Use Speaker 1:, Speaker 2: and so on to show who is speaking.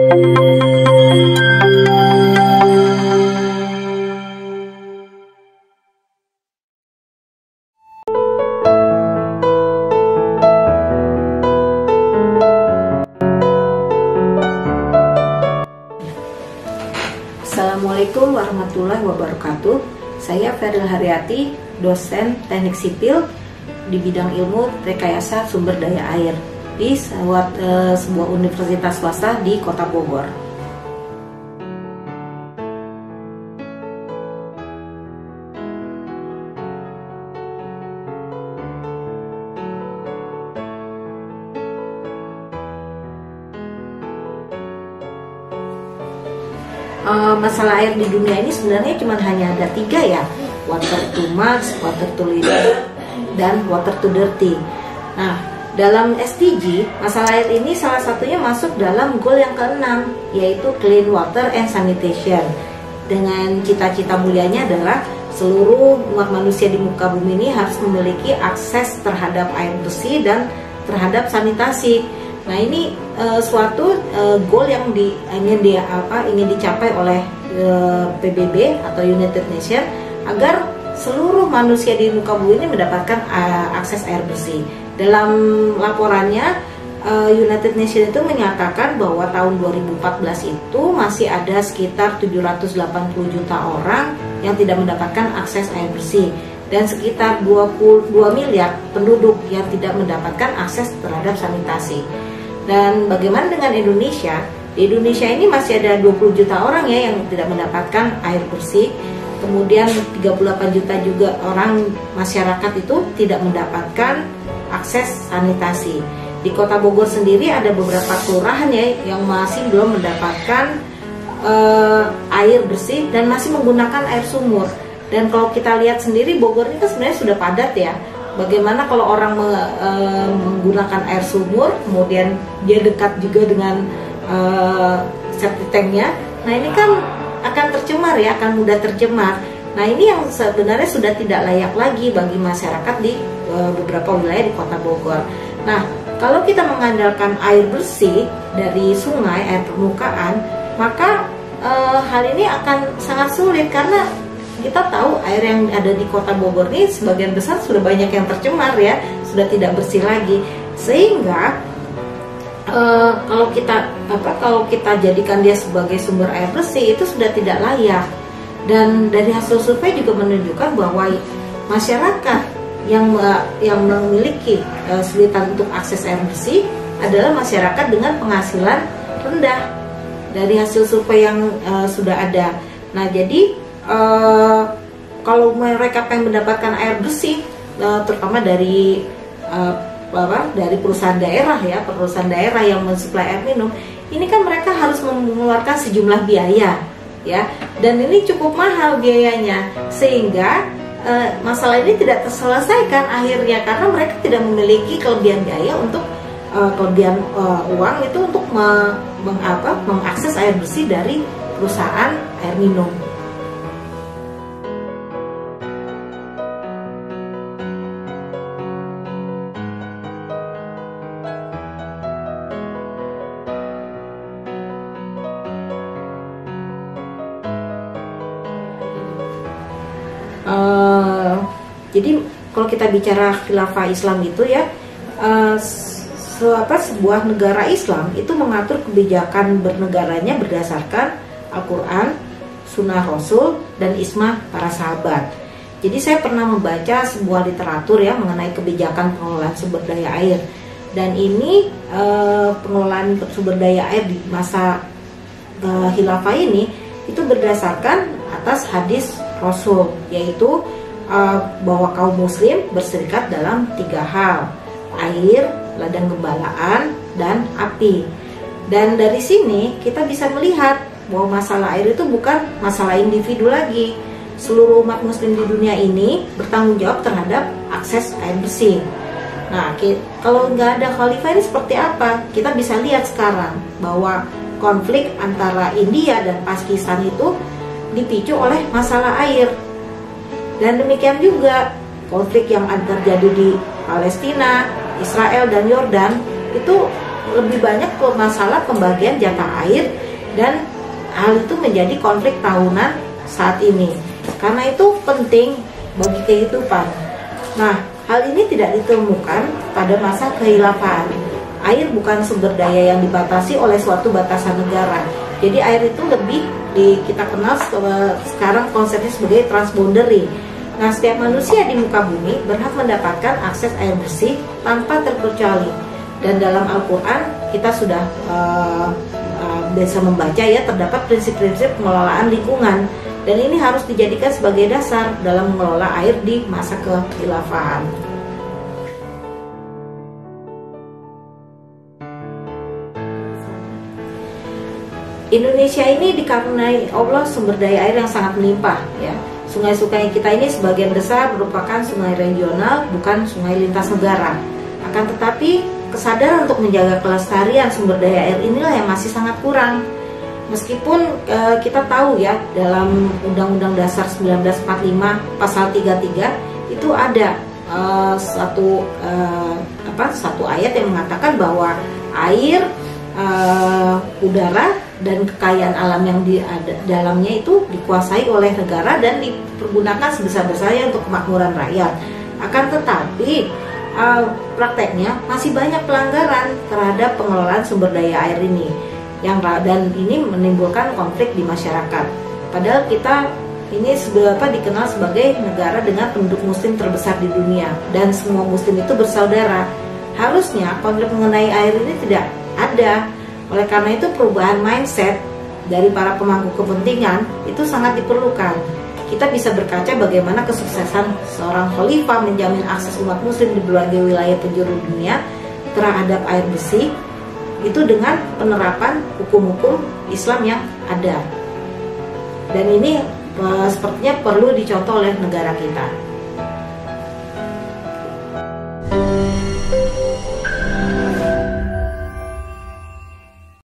Speaker 1: Assalamualaikum warahmatullahi wabarakatuh. Saya Feril Haryati, dosen teknik sipil di bidang ilmu rekayasa sumber daya air di sebuah universitas swasta di Kota Bogor. Masalah air di dunia ini sebenarnya cuma hanya ada 3 ya, water too much, water too little, dan water too dirty. Nah, dalam SDG, masalah air ini salah satunya masuk dalam goal yang ke-6, yaitu clean water and sanitation. Dengan cita-cita mulianya adalah seluruh umat manusia di muka bumi ini harus memiliki akses terhadap air bersih dan terhadap sanitasi. Nah, ini suatu goal yang ingin dicapai oleh PBB atau United Nations agar seluruh manusia di muka bumi ini mendapatkan akses air bersih. Dalam laporannya, United Nations itu menyatakan bahwa tahun 2014 itu masih ada sekitar 780 juta orang yang tidak mendapatkan akses air bersih dan sekitar 22 miliar penduduk yang tidak mendapatkan akses terhadap sanitasi. Dan bagaimana dengan Indonesia? Di Indonesia ini masih ada 20 juta orang ya yang tidak mendapatkan air bersih. Kemudian 38 juta juga orang masyarakat itu tidak mendapatkan akses sanitasi. Di Kota Bogor sendiri ada beberapa kelurahan ya yang masih belum mendapatkan air bersih dan masih menggunakan air sumur. Dan kalau kita lihat sendiri, Bogor ini kan sebenarnya sudah padat ya. Bagaimana kalau orang menggunakan air sumur, kemudian dia dekat juga dengan septic tanknya, nah ini kan akan tercemar ya, akan mudah tercemar. Nah, ini yang sebenarnya sudah tidak layak lagi bagi masyarakat di beberapa wilayah di Kota Bogor. Nah, kalau kita mengandalkan air bersih dari sungai, air permukaan, maka hal ini akan sangat sulit karena kita tahu air yang ada di Kota Bogor ini sebagian besar sudah banyak yang tercemar ya, sudah tidak bersih lagi. Sehingga kalau kita jadikan dia sebagai sumber air bersih itu sudah tidak layak. Dan dari hasil survei juga menunjukkan bahwa masyarakat yang memiliki kesulitan untuk akses air bersih adalah masyarakat dengan penghasilan rendah. Dari hasil survei yang sudah ada. Nah, jadi kalau mereka pengen mendapatkan air bersih, terutama dari perusahaan daerah ya, perusahaan daerah yang mensuplai air minum, ini kan mereka harus mengeluarkan sejumlah biaya ya, dan ini cukup mahal biayanya, sehingga masalah ini tidak terselesaikan akhirnya karena mereka tidak memiliki kelebihan biaya untuk kelebihan uang itu untuk mengakses air bersih dari perusahaan air minum. Jadi kalau kita bicara khilafah Islam itu ya, sebuah negara Islam itu mengatur kebijakan bernegaranya berdasarkan Al-Quran, Sunnah Rasul, dan Ijma para sahabat. Jadi saya pernah membaca sebuah literatur ya mengenai kebijakan pengelolaan sumber daya air. Dan ini pengelolaan sumber daya air di masa khilafah ini itu berdasarkan atas hadis Rasul, yaitu bahwa kaum muslim berserikat dalam 3 hal: air, ladang gembalaan, dan api. Dan dari sini kita bisa melihat bahwa masalah air itu bukan masalah individu lagi. Seluruh umat muslim di dunia ini bertanggung jawab terhadap akses air bersih. Nah, kalau nggak ada khalifah ini seperti apa? Kita bisa lihat sekarang bahwa konflik antara India dan Pakistan itu dipicu oleh masalah air. Dan demikian juga konflik yang terjadi di Palestina, Israel, dan Yordan itu lebih banyak ke masalah pembagian jatah air, dan hal itu menjadi konflik tahunan saat ini. Karena itu penting bagi kehidupan. Nah, hal ini tidak ditemukan pada masa kekhilafan. Air bukan sumber daya yang dibatasi oleh suatu batasan negara. Jadi air itu lebih kita kenal sekarang konsepnya sebagai transboundary. Nah, setiap manusia di muka bumi berhak mendapatkan akses air bersih tanpa terkecuali. Dan dalam Al-Quran kita sudah bisa membaca ya, terdapat prinsip-prinsip pengelolaan lingkungan. Dan ini harus dijadikan sebagai dasar dalam mengelola air di masa kekhilafahan. Indonesia ini dikaruniai Allah sumber daya air yang sangat melimpah ya. Sungai-sungai kita ini sebagian besar merupakan sungai regional, bukan sungai lintas negara. Akan tetapi kesadaran untuk menjaga kelestarian sumber daya air inilah yang masih sangat kurang. Meskipun kita tahu ya, dalam Undang-Undang Dasar 1945 pasal 33 itu ada satu ayat yang mengatakan bahwa air, udara dan kekayaan alam yang di dalamnya itu dikuasai oleh negara dan dipergunakan sebesar-besarnya untuk kemakmuran rakyat. Akan tetapi prakteknya masih banyak pelanggaran terhadap pengelolaan sumber daya air ini, dan ini menimbulkan konflik di masyarakat. Padahal kita ini dikenal sebagai negara dengan penduduk muslim terbesar di dunia, dan semua muslim itu bersaudara. Harusnya konflik mengenai air ini tidak ada. Oleh karena itu perubahan mindset dari para pemangku kepentingan itu sangat diperlukan. Kita bisa berkaca bagaimana kesuksesan seorang khalifah menjamin akses umat muslim di berbagai wilayah penjuru dunia terhadap air bersih, itu dengan penerapan hukum-hukum Islam yang ada. Dan ini sepertinya perlu dicontoh oleh negara kita.